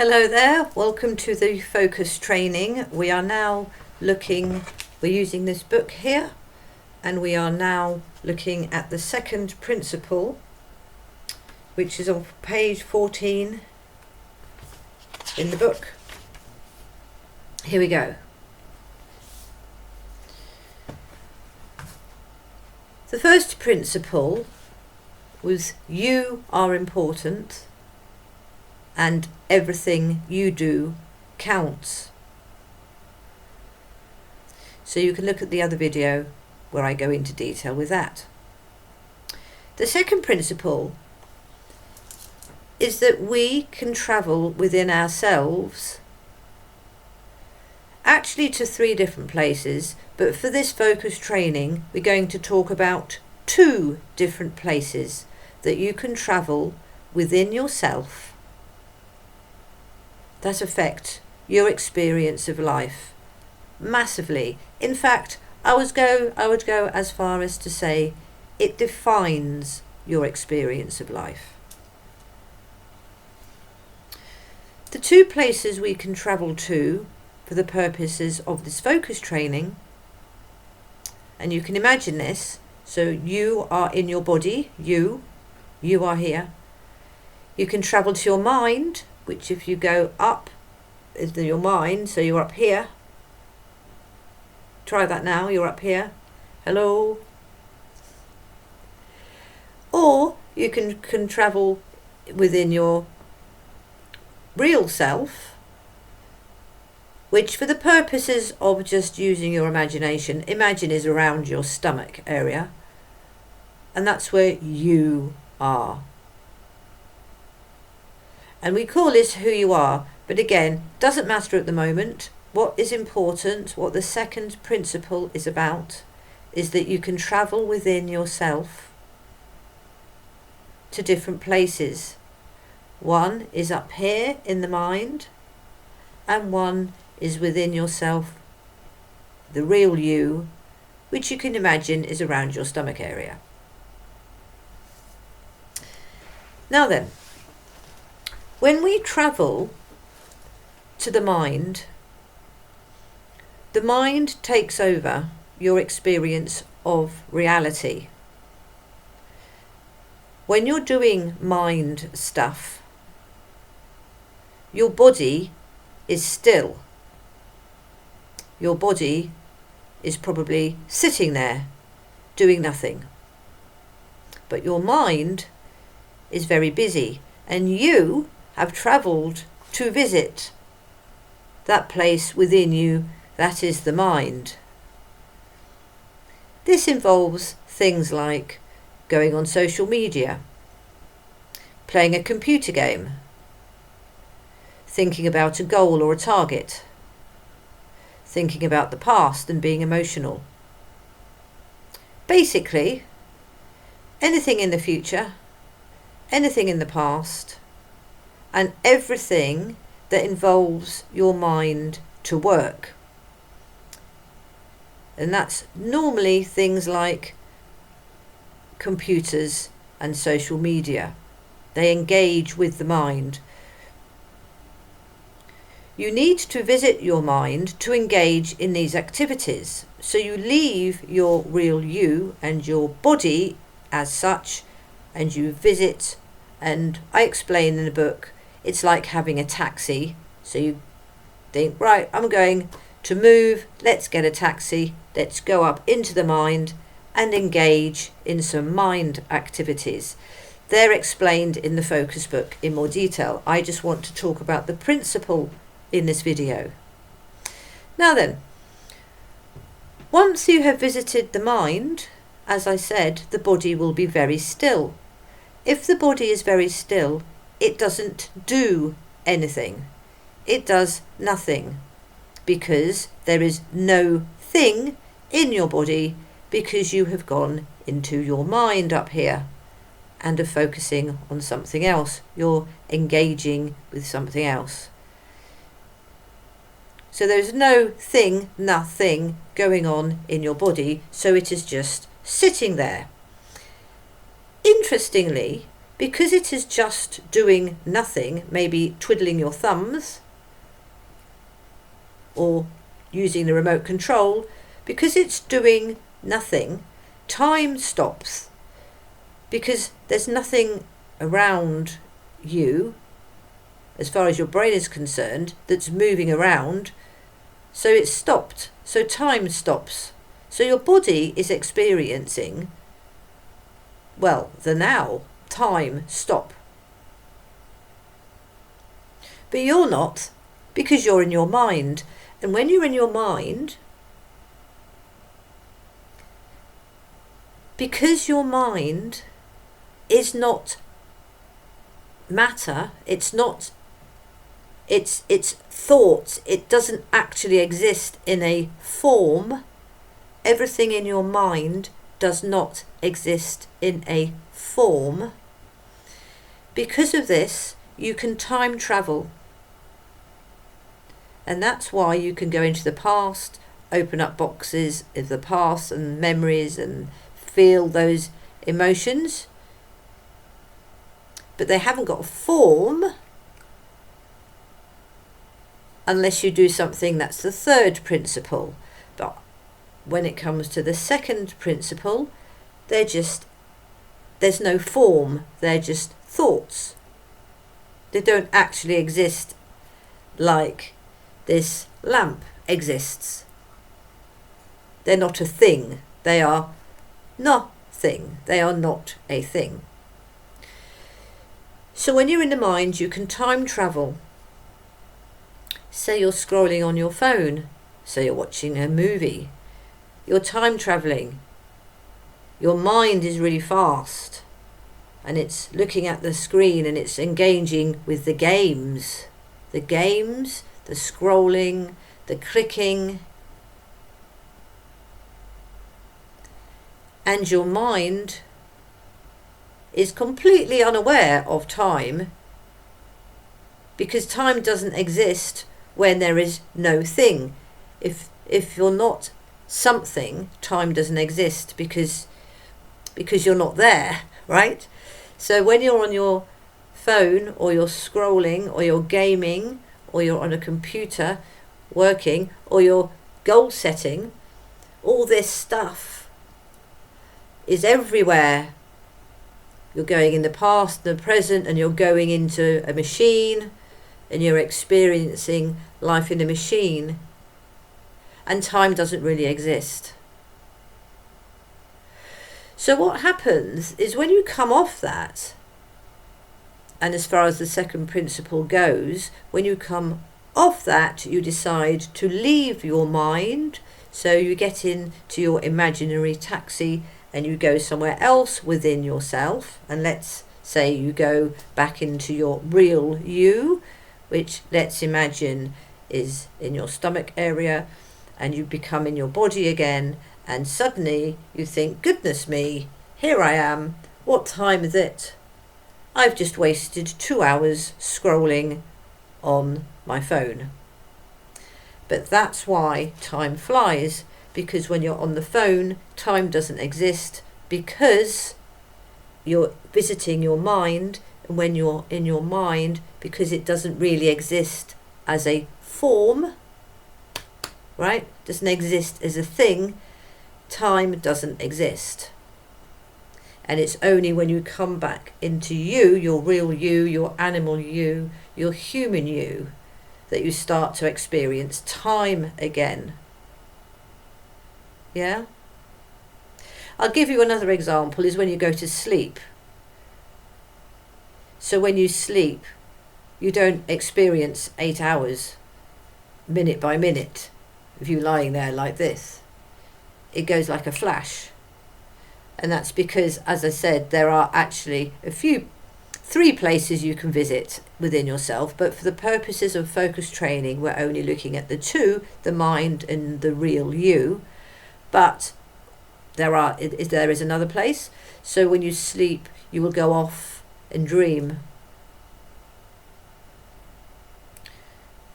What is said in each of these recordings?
Hello there, welcome to the focus training. We are now we're using this book here, and we are now looking at the second principle, which is on page 14 in the book. Here we go. The first principle was you are important and everything you do counts. So you can look at the other video where I go into detail with that. The second principle is that we can travel within ourselves, actually to 3 different places, but for this focus training we're going to talk about 2 different places that you can travel within yourself that affect your experience of life massively. In fact, I would go as far as to say it defines your experience of life. The 2 places we can travel to for the purposes of this focus training, and you can imagine this, so you are in your body, you are here. You can travel to your mind, which if you go up is your mind, so you're up here. Try that now, you're up here. Hello. Or you can travel within your real self, which for the purposes of just using your imagination, imagine is around your stomach area, and that's where you are. And we call this who you are, but again, doesn't matter at the moment. What is important, what the second principle is about, is that you can travel within yourself to different places. One is up here in the mind, and one is within yourself, the real you, which you can imagine is around your stomach area. Now then, when we travel to the mind takes over your experience of reality. When you're doing mind stuff, your body is still. Your body is probably sitting there doing nothing. But your mind is very busy, and you have travelled to visit that place within you that is the mind. This involves things like going on social media, playing a computer game, thinking about a goal or a target, thinking about the past and being emotional. Basically, anything in the future, anything in the past, and everything that involves your mind to work. And that's normally things like computers and social media. They engage with the mind. You need to visit your mind to engage in these activities. So you leave your real you and your body as such, and you visit, and I explain in the book, it's like having a taxi. So you think, right, I'm going to move, let's get a taxi, let's go up into the mind and engage in some mind activities. They're explained in the focus book in more detail. I just want to talk about the principle in this video. Now then, once you have visited the mind, as I said, the body will be very still. If the body is very still, it doesn't do anything. It does nothing, because there is no thing in your body, because you have gone into your mind up here and are focusing on something else. You're engaging with something else. So there's no thing, nothing going on in your body, so it is just sitting there. Interestingly, because it is just doing nothing, maybe twiddling your thumbs or using the remote control, because it's doing nothing, time stops, because there's nothing around you, as far as your brain is concerned, that's moving around, so it's stopped, so time stops. So your body is experiencing, well, the now, time stop. But you're not, because you're in your mind. And when you're in your mind, because your mind is not matter, it's thoughts, it doesn't actually exist in a form. Everything in your mind does not exist in a form. Because of this, you can time travel. And that's why you can go into the past, open up boxes of the past and memories and feel those emotions. But they haven't got a form unless you do something. That's the third principle. But when it comes to the second principle, there's no form, they're just thoughts. They don't actually exist like this lamp exists. They're not a thing, they are nothing, they are not a thing. So when you're in the mind, you can time travel. Say you're scrolling on your phone, say you're watching a movie, you're time travelling. Your mind is really fast and it's looking at the screen and it's engaging with the games, the scrolling, the clicking. And your mind is completely unaware of time, because time doesn't exist when there is no thing. If you're not something, time doesn't exist because you're not there, right? So when you're on your phone or you're scrolling or you're gaming or you're on a computer working or you're goal setting, all this stuff is everywhere. You're going in the past, the present, and you're going into a machine and you're experiencing life in a machine, and time doesn't really exist. So what happens is when you come off that, and as far as the second principle goes, when you come off that, you decide to leave your mind. So you get into your imaginary taxi and you go somewhere else within yourself, and let's say you go back into your real you, which let's imagine is in your stomach area, and you become in your body again, and suddenly you think, goodness me, here I am, what time is it? I've just wasted 2 hours scrolling on my phone. But that's why time flies, because when you're on the phone, time doesn't exist, because you're visiting your mind, and when you're in your mind, because it doesn't really exist as a form, right? Doesn't exist as a thing, time doesn't exist. And it's only when you come back into you, your real you, your animal you, your human you, that you start to experience time again. Yeah? I'll give you another example, is when you go to sleep. So when you sleep, you don't experience 8 hours, minute by minute, of you lying there like this. It goes like a flash. And that's because, as I said, there are actually 3 places you can visit within yourself, but for the purposes of focus training, we're only looking at the 2, the mind and the real you. But there is another place. So when you sleep, you will go off and dream.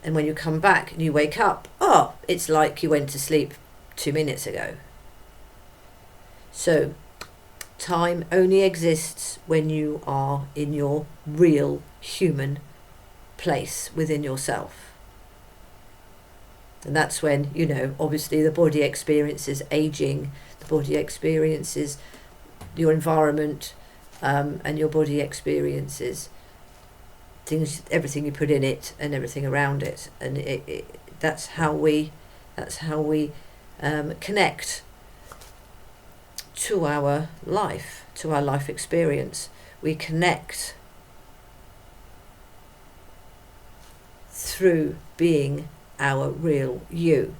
And when you come back and you wake up, it's like you went to sleep 2 minutes ago. So Time only exists when you are in your real human place within yourself. And that's when, obviously the body experiences aging, the body experiences your environment, and your body experiences things, everything you put in it and everything around it. And that's how we connect to our life experience. We connect through being our real you.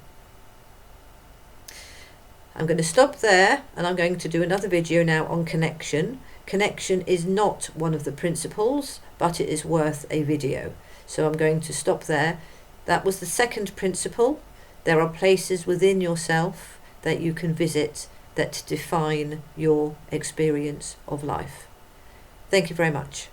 I'm going to stop there, and I'm going to do another video now on connection. Connection is not one of the principles, but it is worth a video. So I'm going to stop there. That was the second principle. There are places within yourself that you can visit that define your experience of life. Thank you very much.